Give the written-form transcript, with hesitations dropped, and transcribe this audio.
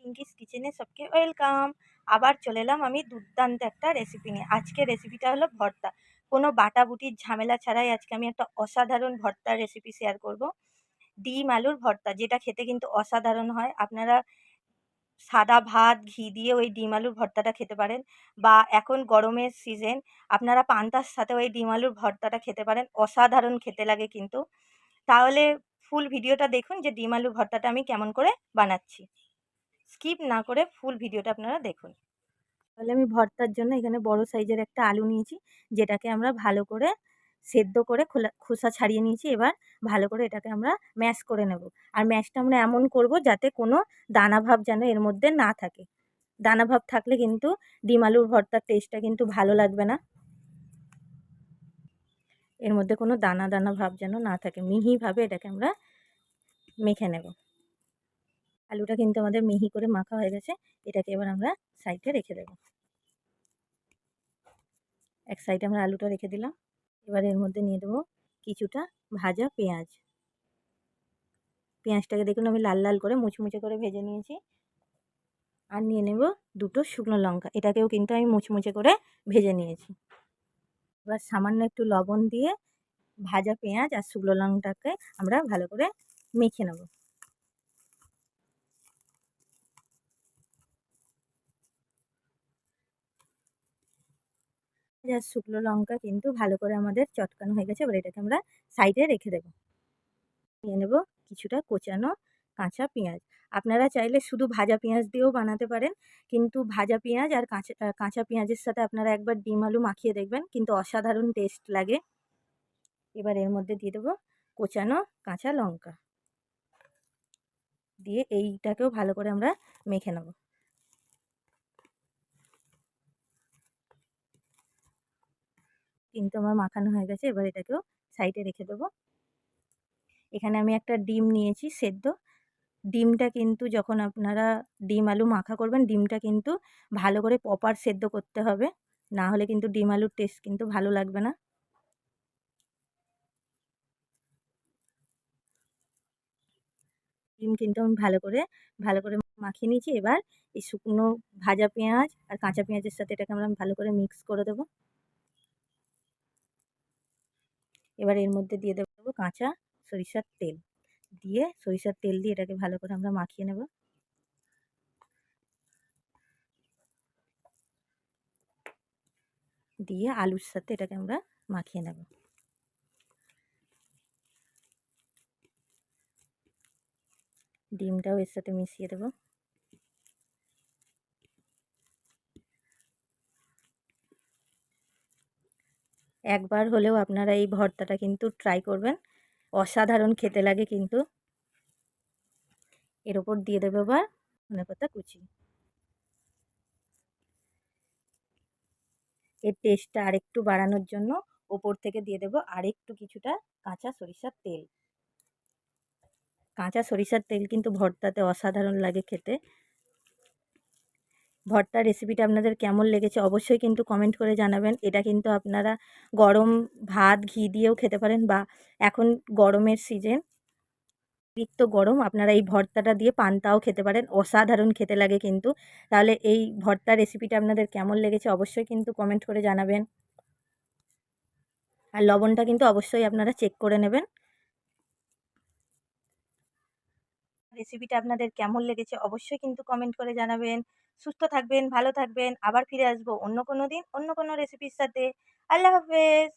পিঙ্কিস কিচেনে সবকে ওয়েলকাম। আবার চলে এলাম আমি দুর্দান্ত একটা রেসিপি নিয়ে। আজকে রেসিপিটা হলো ভর্তা। কোনো বাটাবুটির ঝামেলা ছাড়াই আজকে আমি একটা অসাধারণ ভর্তার রেসিপি শেয়ার করব। ডিম আলুর ভর্তা, যেটা খেতে কিন্তু অসাধারণ হয়। আপনারা সাদা ভাত ঘি দিয়ে ওই ডিম আলুর ভর্তাটা খেতে পারেন, বা এখন গরমের সিজন আপনারা পান্তার সাথে ওই ডিম আলুর ভর্তাটা খেতে পারেন। অসাধারণ খেতে লাগে কিন্তু। তাহলে ফুল ভিডিওটা দেখুন যে ডিম আলুর ভর্তাটা আমি কেমন করে বানাচ্ছি। স্কিপ না করে ফুল ভিডিওটা আপনারা দেখুন। তাহলে আমি ভর্তার জন্য এখানে বড় সাইজের একটা আলু নিয়েছি, যেটাকে আমরা ভালো করে সেদ্ধ করে খোসা ছাড়িয়ে নিয়েছি। এবার ভালো করে এটাকে আমরা ম্যাশ করে নেব। আর ম্যাশটা আমরা এমন করব যাতে কোনো দানা ভাব যেন এর মধ্যে না থাকে। দানা ভাব থাকলে কিন্তু ডিম আলুর ভর্তার টেস্টটা কিন্তু ভালো লাগবে না। এর মধ্যে কোনো দানা দানা ভাব যেন না থাকে, মিহিভাবে এটাকে আমরা মেখে নেব। আলুটা কিন্তু আমাদের মিহি করে মাখা হয়ে গেছে। এটাকে এবার আমরা সাইডে রেখে দেব। এক সাইডে আমরা আলুটা রেখে দিলাম। এবার এর মধ্যে নিয়ে দেবো কিছুটা ভাজা পেঁয়াজ। পেঁয়াজটাকে দেখুন আমি লাল লাল করে মুচমুচে করে ভেজে নিয়েছি। আর নিয়ে নেব দুটো শুকনো লঙ্কা, এটাকেও কিন্তু আমি মুচমুচে করে ভেজে নিয়েছি। এবার সামান্য একটু লবণ দিয়ে ভাজা পেঁয়াজ আর শুকনো লঙ্কাটাকে আমরা ভালো করে মেখে নেব। পেঁয়াজ শুকনো লঙ্কা কিন্তু ভালো করে আমাদের চটকানো হয়ে গেছে। এবার এটাকে আমরা সাইডে রেখে দেব। নিয়ে নেব কিছুটা কোচানো কাঁচা পেঁয়াজ। আপনারা চাইলে শুধু ভাজা পেঁয়াজ দিয়েও বানাতে পারেন, কিন্তু ভাজা পেঁয়াজ আর কাঁচা পেঁয়াজের সাথে আপনারা একবার ডিম আলু মাখিয়ে দেখবেন, কিন্তু অসাধারণ টেস্ট লাগে। এবার এর মধ্যে দিয়ে দেবো কোচানো কাঁচা লঙ্কা, দিয়ে এইটাকেও ভালো করে আমরা মেখে নেব। কিন্তু আমার মাখানো হয়ে গেছে। এবার এটাকেও সাইডে রেখে দেবো। এখানে আমি একটা ডিম নিয়েছি সেদ্ধ। ডিমটা কিন্তু যখন আপনারা ডিম আলু মাখা করবেন, ডিমটা কিন্তু ভালো করে প্রপার সেদ্ধ করতে হবে, না হলে কিন্তু ডিম আলুর টেস্ট কিন্তু ভালো লাগবে না। ডিম কিন্তু আমি ভালো করে মাখিয়ে নিয়েছি। এবার এই শুকনো ভাজা পেঁয়াজ আর কাঁচা পেঁয়াজের সাথে এটাকে আমরা ভালো করে মিক্স করে দেবো। এবার এর মধ্যে দিয়ে দেবো কাঁচা সরিষার তেল, দিয়ে সরিষার তেল দিয়ে এটাকে ভালো করে আমরা মাখিয়ে নেব। দিয়ে আলুর সাথে এটাকে আমরা মাখিয়ে নেব। ডিমটাও এর সাথে মিশিয়ে দেবো। একবার হলেও আপনারা এই ভর্তাটা কিন্তু ট্রাই করবেন, অসাধারণ খেতে লাগে কিন্তু। এর ওপর দিয়ে দেবো এবার ধনেপাতা কুচি। এর টেস্টটা আরেকটু বাড়ানোর জন্য ওপর থেকে দিয়ে দেবো আরেকটু কিছুটা কাঁচা সরিষার তেল। কাঁচা সরিষার তেল কিন্তু ভর্তাতে অসাধারণ লাগে খেতে। ভর্তার রেসিপিটা আপনাদের কেমন লেগেছে অবশ্যই কিন্তু কমেন্ট করে জানাবেন। এটা কিন্তু আপনারা গরম ভাত ঘি দিয়েও খেতে পারেন, বা এখন গরমের সিজন, অতিরিক্ত গরম, আপনারা এই ভর্তাটা দিয়ে পান্তাও খেতে পারেন। অসাধারণ খেতে লাগে কিন্তু। তাহলে এই ভর্তার রেসিপিটা আপনাদের কেমন লেগেছে অবশ্যই কিন্তু কমেন্ট করে জানাবেন। আর লবণটা কিন্তু অবশ্যই আপনারা চেক করে নেবেন। রেসিপিটা আপনাদের কেমন লেগেছে অবশ্যই কিন্তু কমেন্ট করে জানাবেন। সুস্থ থাকবেন, ভালো থাকবেন। আবার ফিরে আসবো অন্য কোনো দিন অন্য কোনো রেসিপির সাথে। আল্লাহ হাফেজ।